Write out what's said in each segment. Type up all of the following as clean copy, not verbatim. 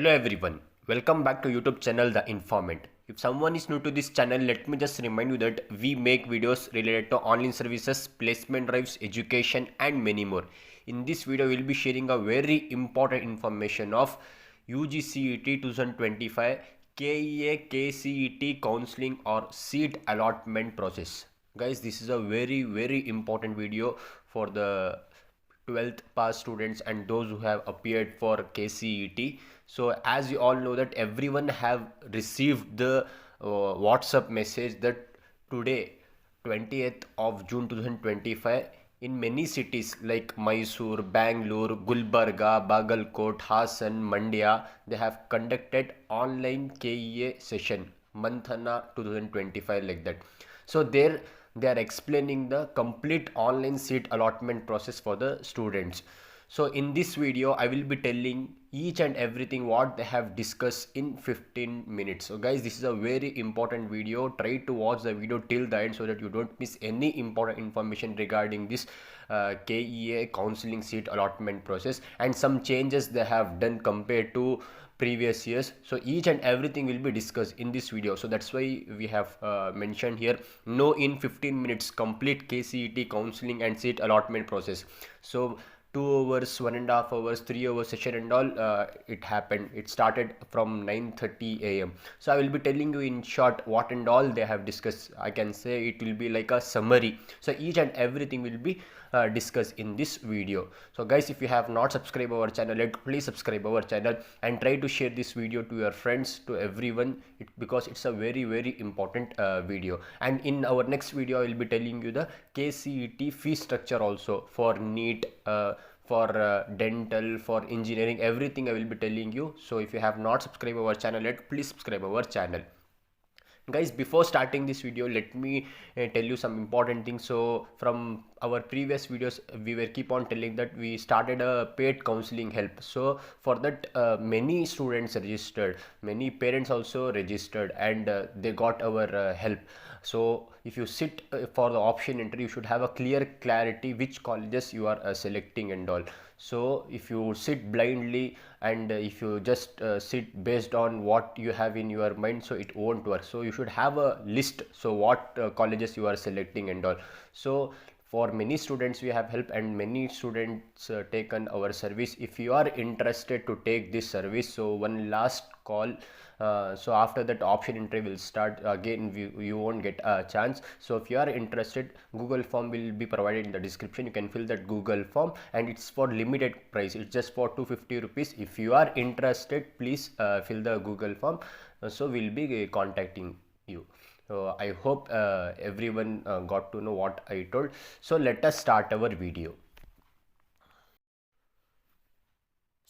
Hello everyone, welcome back to YouTube channel The Informant. If someone is new to this channel, let me just remind you that we make videos related to online services, placement drives, education and many more. In this video, we will be sharing a very important information of UGCET 2025 KEA KCET counseling or seat allotment process. Guys, this is a very important video for the 12th pass students and those who have appeared for KCET. So as you all know that everyone have received the WhatsApp message that today 20th of June 2025 in many cities like Mysore, Bangalore, Gulbarga, Bagalkot, Hassan, Mandya, they have conducted online KEA session Manthana 2025 like that. So there they are explaining the complete online seat allotment process for the students. So in this video I will be telling each and everything what they have discussed in 15 minutes. So guys, this is a very important video. Try to watch the video till the end so that you don't miss any important information regarding this KEA counseling seat allotment process and some changes they have done compared to previous years. So each and everything will be discussed in this video. So that's why we have mentioned here, no in 15 minutes complete KCET counseling and seat allotment process. So 2 hours, 1.5 hours, 3 hour session and all, it happened. It started from 9:30 a.m. So I will be telling you in short what and all they have discussed. I can say it will be like a summary. So each and everything will be discussed in this video. So guys, if you have not subscribed our channel, please subscribe our channel and try to share this video to your friends, to everyone, because it's a very important video. And in our next video I will be telling you the KCET fee structure also for NEET, for dental, for engineering, everything I will be telling you. So if you have not subscribed our channel yet, please subscribe our channel. Guys, before starting this video, let me tell you some important things. So from our previous videos we were keep on telling that we started a paid counseling help. So for that many students registered, many parents also registered, and they got our help. So if you sit for the option entry, you should have a clarity which colleges you are selecting and all. So if you sit blindly and if you just sit based on what you have in your mind, so it won't work. So you should have a list, so what colleges you are selecting and all. So for many students we have help and many students taken our service. If you are interested to take this service, so one last call. So after that option entry will start again, you won't get a chance. So if you are interested, Google form will be provided in the description. You can fill that Google form and it's for limited price. It's just for 250 rupees. If you are interested, please fill the Google form. So we'll be contacting you. So I hope everyone got to know what I told. So let us start our video.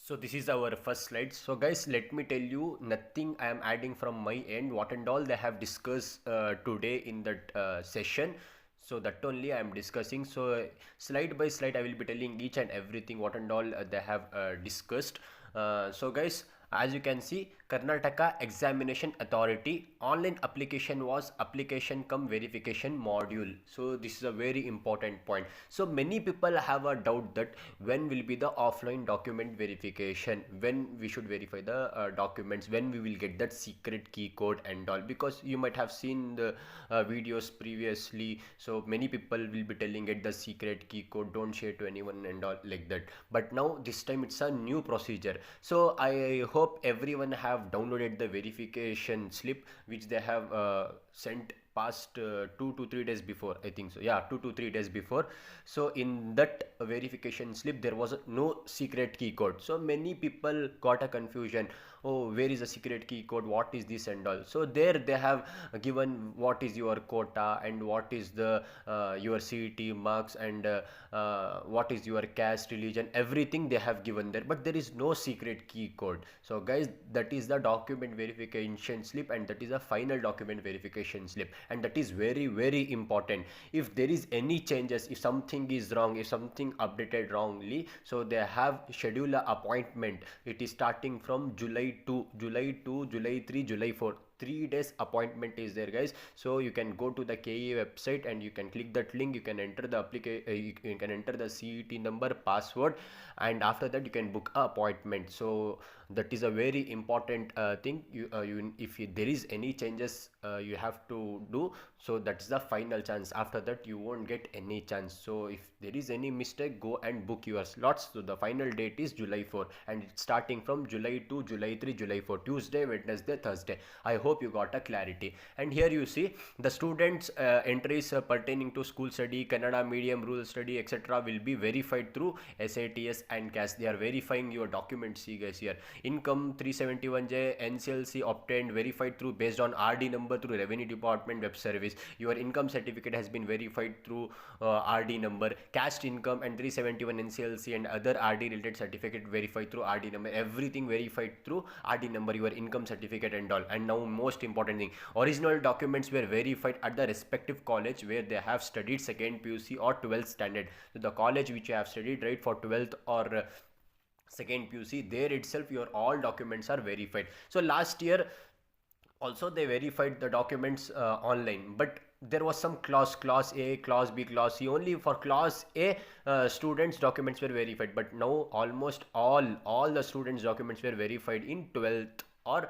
So this is our first slide. So guys, let me tell you, nothing I am adding from my end. What and all they have discussed today in that session. So that only I am discussing. So slide by slide I will be telling each and everything what and all they have discussed. So guys, as you can see, Karnataka Examination Authority online application was application cum verification module. So this is a very important point. So many people have a doubt that when will be the offline document verification, when we should verify the documents, when we will get that secret key code and all, because you might have seen the videos previously. So many people will be telling get the secret key code, don't share to anyone and all like that. But now this time it's a new procedure. So I hope everyone have downloaded the verification slip which they have sent past 2 to 3 days before, I think so. Yeah, 2 to 3 days before. So in that verification slip there was no secret key code. So many people got a confusion, oh, where is the secret key code, what is this and all. So there they have given what is your quota and what is the your CET marks and what is your caste, religion, everything they have given there, but there is no secret key code. So guys, that is the document verification slip and that is a final document verification slip, and that is very important. If there is any changes, if something is wrong, if something updated wrongly, so they have schedule a appointment. It is starting from July 2, July 2, July 3, July 4. 3 days appointment is there, guys. So you can go to the KE website and you can click that link. You can enter the application, you can enter the CET number, password, and after that you can book a appointment. So that is a very important thing. There is any changes you have to do, so that's the final chance. After that you won't get any chance. So if there is any mistake, go and book your slots. So the final date is July 4, and it's starting from July 2, July 3, July 4, Tuesday, Wednesday, Thursday. I hope you got a clarity. And here you see the students entries pertaining to school study, Kannada medium, rural study, etc. will be verified through SATS and CAS. They are verifying your documents. See guys, here income 371J NCLC obtained, verified through based on RD number through Revenue Department web service. Your income certificate has been verified through RD number. Caste income and 371 NCLC and other RD related certificate verified through RD number. Everything verified through RD number, your income certificate and all. And now most important thing, original documents were verified at the respective college where they have studied second PUC or 12th standard. So the college which you have studied, right, for 12th or second PUC, there itself your all documents are verified. So last year also they verified the documents online, but there was some class A, class B, class C. Only for class A students documents were verified, but now almost all the students documents were verified in 12th or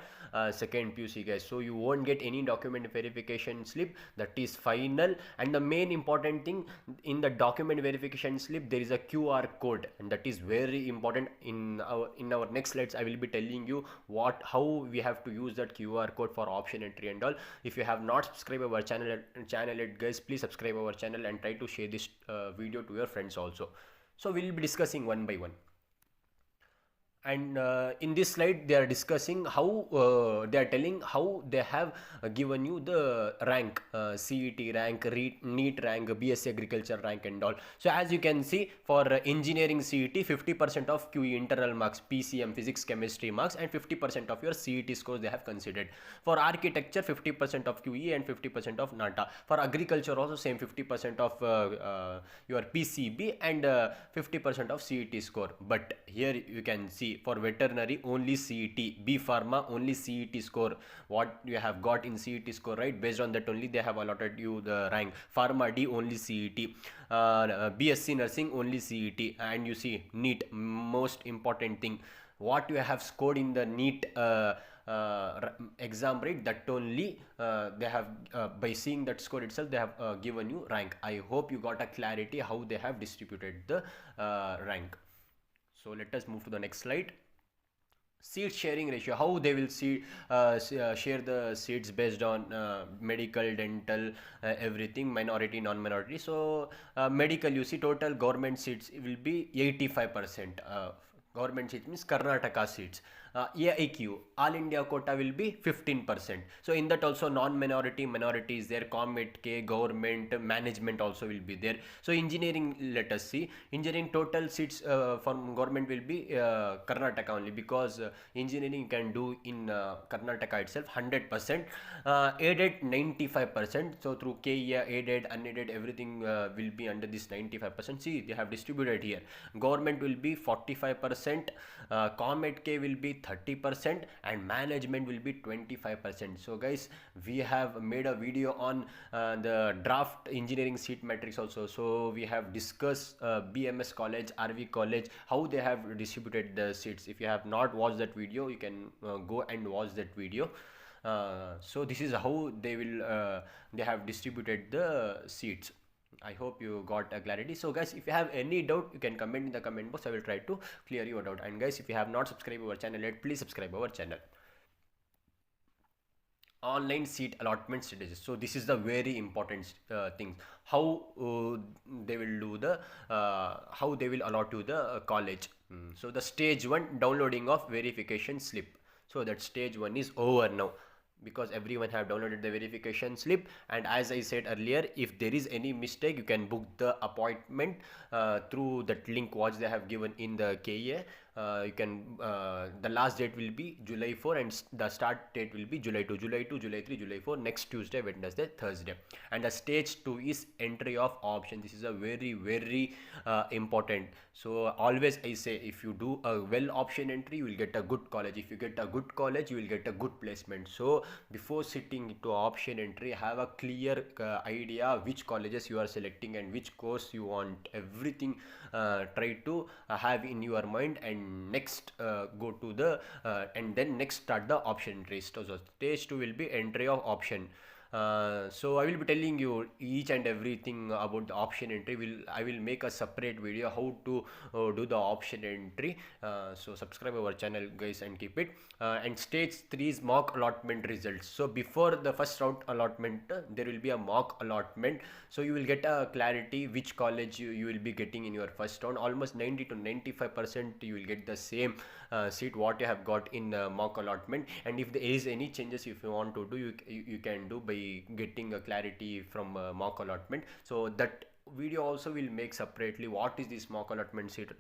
second PUC guys. So you won't get any document verification slip, that is final. And the main important thing, in the document verification slip there is a QR code, and that is very important. In our next slides I will be telling you how we have to use that QR code for option entry and all. If you have not subscribed our channel yet guys, please subscribe our channel and try to share this video to your friends also. So we will be discussing one by one. And in this slide they are discussing how they are telling how they have given you the rank, CET rank, NEET rank, BSc agriculture rank and all. So as you can see, for engineering CET 50% of QE internal marks, PCM physics chemistry marks, and 50% of your CET scores they have considered. For architecture 50% of QE and 50% of NATA. For agriculture also same, 50% of your PCB and 50% of CET score. But here you can see for veterinary only CET, B Pharma only CET score, what you have got in CET score, right? Based on that only they have allotted you the rank. Pharma D only CET, BSc nursing only CET. And you see NEET, most important thing, what you have scored in the NEET exam, right, that only they have by seeing that score itself they have given you rank. I hope you got a clarity how they have distributed the rank. So let us move to the next slide. Seat sharing ratio, how they will share the seats based on medical, dental, everything, minority, non-minority. So medical, you see total government seats will be 85%. Government seats means Karnataka seats. AIQ, all India quota, will be 15%. So in that also non-minority, minority is there, Comet K, government, management also will be there. So engineering, let us see, engineering total seats from government will be Karnataka only, because engineering you can do in Karnataka itself 100%, aided 95%. So through KEA, aided, unaided, everything will be under this 95%. See, they have distributed here. Government will be 45%, Comet K will be 30%, and management will be 25%. So guys, we have made a video on the draft engineering seat matrix also. So we have discussed BMS college, RV college, how they have distributed the seats. If you have not watched that video, you can go and watch that video. So this is how they have distributed the seats. I hope you got a clarity. So guys, if you have any doubt, you can comment in the comment box. I will try to clear your doubt. And guys, if you have not subscribed our channel yet, please subscribe our channel. Online seat allotment strategies. So this is the very important thing, how they will do the how they will allot to the college. So the stage 1, downloading of verification slip. So that stage 1 is over now, because everyone have downloaded the verification slip. And as I said earlier, if there is any mistake, you can book the appointment through that link what they have given in the KEA. You can the last date will be July 4 and the start date will be July 2, July 2, July 3, July 4, next Tuesday, Wednesday, Thursday. And the stage 2 is entry of option. This is a very important. So always I say, if you do a well option entry, you will get a good college. If you get a good college, you will get a good placement. So before sitting into option entry, have a clear idea which colleges you are selecting and which course you want. Everything try to have in your mind, and and next go to the and then next start the option entry. So stage 2 will be entry of option. So I will be telling you each and everything about the option entry. I will make a separate video how to do the option entry. So subscribe our channel guys and keep it. And stage 3 is mock allotment results. So before the first round allotment there will be a mock allotment, so you will get a clarity which college you will be getting in your first round. Almost 90 to 95% you will get the same seat what you have got in mock allotment. And if there is any changes if you want to do, you can do by getting a clarity from mock allotment. So that video also will make separately what is this mock allotment seat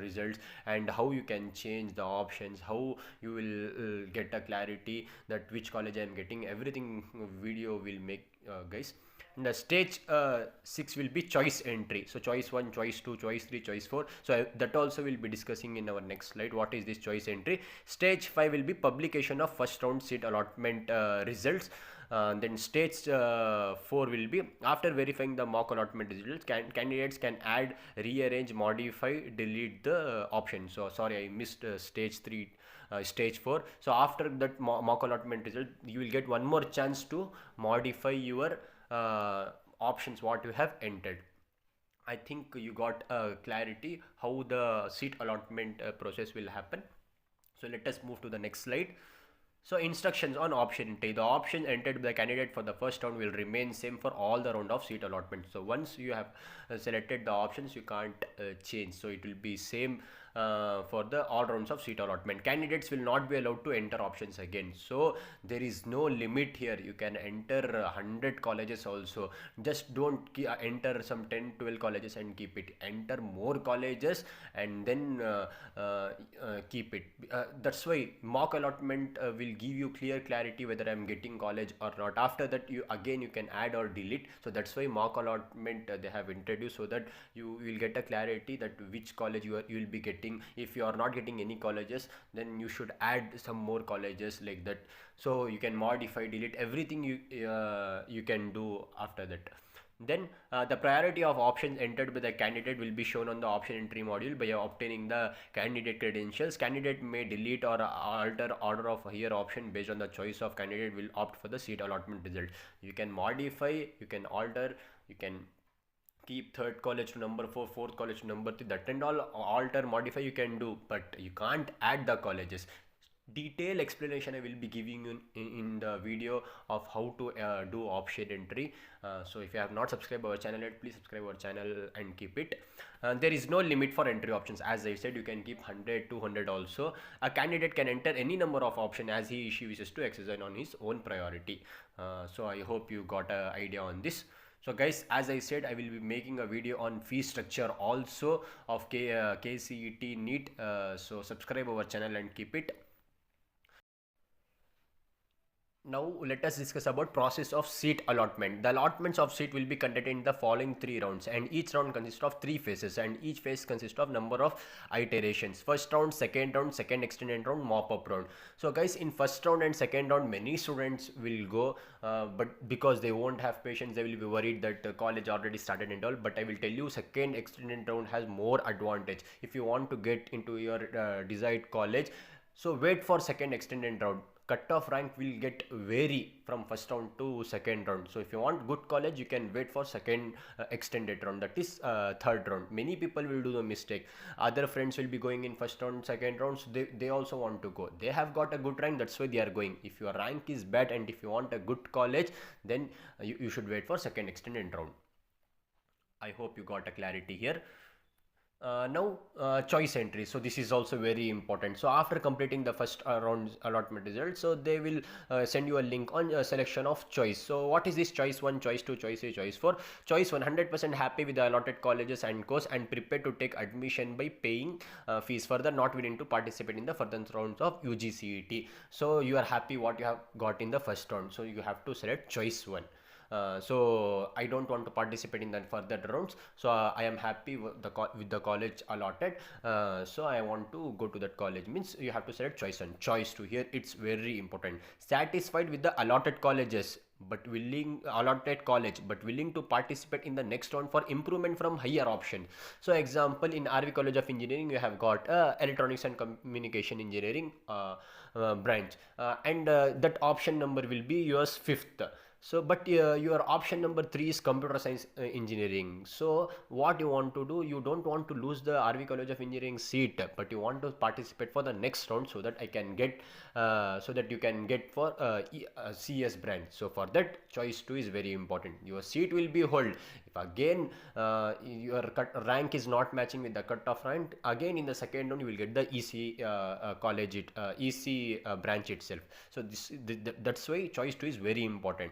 results, and how you can change the options, how you will get a clarity that which college I am getting. Everything video will make guys. And the stage 6 will be choice entry. So choice 1, choice 2, choice 3, choice 4. So that also will be discussing in our next slide. What is this choice entry? Stage 5 will be publication of first round seat allotment results. Then stage 4 will be after verifying the mock allotment results, candidates can add, rearrange, modify, delete the option. So sorry, I missed stage 3. Stage 4. So after that mock allotment result, you will get one more chance to modify your options what you have entered. I think you got clarity how the seat allotment process will happen. So let us move to the next slide. So instructions on option entry. The option entered by the candidate for the first round will remain same for all the round of seat allotment. So once you have selected the options, you can't change. So it will be same for the all rounds of seat allotment. Candidates will not be allowed to enter options again. So there is no limit here. You can enter 100 colleges also. Just don't enter some 10, 12 colleges and keep it. Enter more colleges and then keep it. That's why mock allotment will give you clear clarity whether I'm getting college or not. After that you can add or delete. So that's why mock allotment they have introduced, so that you will get a clarity that which college you will be getting. If you are not getting any colleges, then you should add some more colleges like that. So you can modify, delete everything you can do after that. Then the priority of options entered by the candidate will be shown on the option entry module by obtaining the candidate credentials. Candidate may delete or alter order of here option based on the choice of candidate will opt for the seat allotment result. You can modify, you can alter, you can keep third college to number 4, fourth college to number 3. That and all alter, modify you can do, but you can't add the colleges. Detailed explanation I will be giving you in the video of how to do option entry. So if you have not subscribed our channel yet, please subscribe our channel and keep it. There is no limit for entry options. As I said, you can keep 100, 200 also. A candidate can enter any number of options as she wishes to exercise on his own priority. So I hope you got an idea on this. So guys, as I said, I will be making a video on fee structure also of KCET NEET. So subscribe our channel and keep it. Now let us discuss about process of seat allotment. The allotments of seat will be conducted in the following 3 rounds, and each round consists of 3 phases, and each phase consists of number of iterations. First round, second extended round, mop-up round. So guys, in first round and second round many students will go, but because they won't have patience, they will be worried that college already started and all. But I will tell you, second extended round has more advantage if you want to get into your desired college. So wait for second extended round. Cutoff rank will get vary from first round to second round. So if you want good college, you can wait for second extended round, that is third round. Many people will do the mistake. Other friends will be going in first round, second round, so they also want to go. They have got a good rank, that's why they are going. If your rank is bad and if you want a good college, then you should wait for second extended round. I hope you got a clarity here. Now choice entry. So this is also very important. So after completing the first round allotment results, so they will send you a link on selection of choice. So what is this choice 1, choice 2, choice 3, choice 4? Choice 1, 100% happy with the allotted colleges and course and prepared to take admission by paying fees, further not willing to participate in the further rounds of UGCET. So you are happy what you have got in the first round, so you have to select choice 1. So I don't want to participate in the further rounds, so I am happy with the college allotted, so I want to go to that college. Means you have to select choice 1. Choice 2, here it's very important. Satisfied with the allotted colleges but willing allotted college but willing to participate in the next round for improvement from higher option. So example, in RV College of Engineering you have got electronics and communication engineering branch, and that option number will be yours fifth. So but your option number 3 is computer science engineering. So what you want to do, you don't want to lose the RV College of Engineering seat, but you want to participate for the next round so that I can get so that you can get for CS brand. So for that, choice 2 is very important. Your seat will be hold. If again your rank is not matching with the cutoff rank, again in the second round you will get the EC EC branch itself. So that's why choice 2 is very important.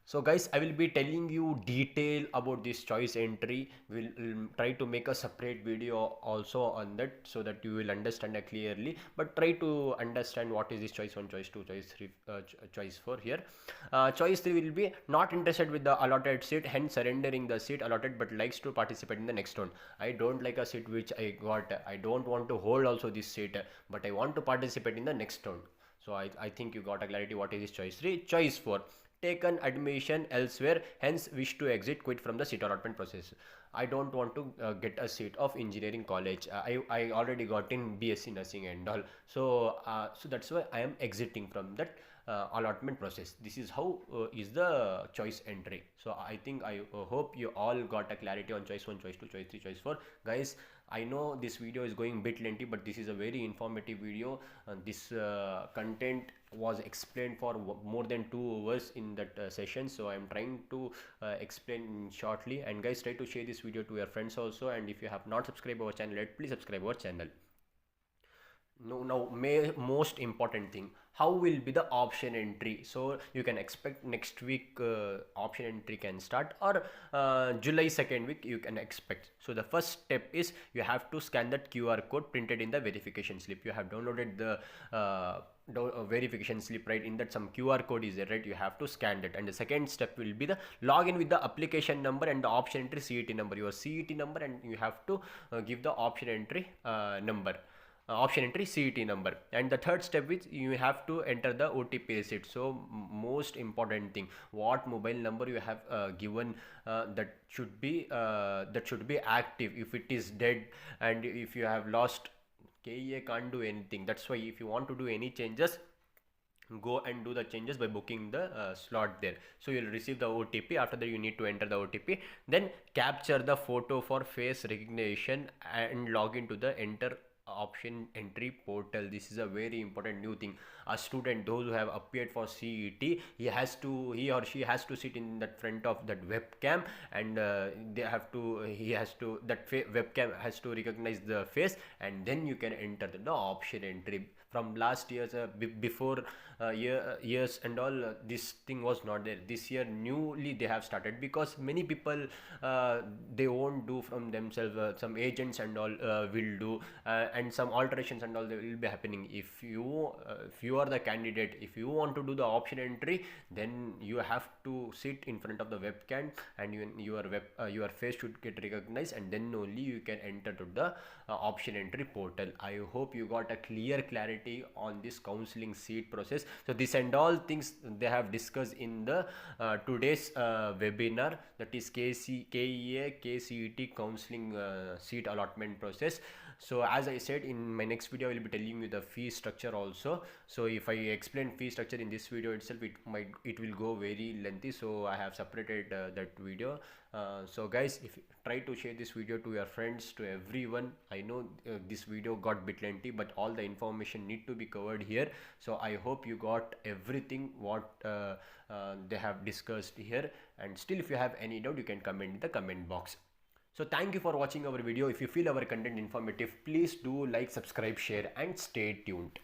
So guys, I will be telling you detail about this choice entry. We'll try to make a separate video also on that so that you will understand it clearly. But try to understand what is this choice 1, choice 2, choice 3, choice 4 here. Choice 3 will be not interested with the allotted seat, hence surrendering the seat allotted, but likes to participate in the next round. I don't like a seat which I got. I don't want to hold also this seat, but I want to participate in the next round. So I think you got a clarity what is this choice 3. Choice 4, taken admission elsewhere, hence wish to exit, quit from the seat allotment process. I don't want to get a seat of engineering college. I already got in BSc nursing and all. So so that's why I am exiting from that allotment process. This is how is the choice entry. So I think I hope you all got a clarity on choice 1, choice 2, choice 3, choice 4. Guys, I know this video is going a bit lengthy, but this is a very informative video. This content was explained for more than 2 hours in that session, so I am trying to explain shortly. And guys, try to share this video to your friends also, and if you have not subscribed our channel yet, please subscribe our channel. Now most important thing, how will be the option entry? So you can expect next week option entry can start, or July 2nd week you can expect. So the first step is you have to scan that QR code printed in the verification slip. You have downloaded the verification slip, right? In that some QR code is there, right? You have to scan that. And the second step will be the login with the application number and the option entry CET number, your CET number, and you have to give the option entry number. Option entry CET number. And the third step is you have to enter the OTP receipt. So most important thing, what mobile number you have given, that should be active. If it is dead and if you have lost, KEA can't do anything. That's why if you want to do any changes, go and do the changes by booking the slot there. So you'll receive the OTP. After that you need to enter the OTP, then capture the photo for face recognition and log into the enter option entry portal. This is a very important new thing. A student, those who have appeared for CET, he or she has to sit in that front of that webcam, and that webcam has to recognize the face, and then you can enter the option entry. From last years, before years and all, this thing was not there. This year newly they have started, because many people they won't do from themselves. Some agents and all will do, and some alterations and all they will be happening. If you are the candidate, if you want to do the option entry, then you have to sit in front of the webcam, and your face should get recognized, and then only you can enter to the option entry portal. I hope you got a clear clarity on this counseling seat process. So this and all things they have discussed in the today's webinar, that is KEA KCET counseling seat allotment process. So as I said, in my next video I will be telling you the fee structure also. So if I explain fee structure in this video itself, it will go very lengthy, so I have separated that video. So guys, if you try to share this video to your friends, to everyone. I know this video got bit lengthy, but all the information need to be covered here. So I hope you got everything what they have discussed here. And still, if you have any doubt, you can comment in the comment box. So thank you for watching our video. If you feel our content informative, please do like, subscribe, share, and stay tuned.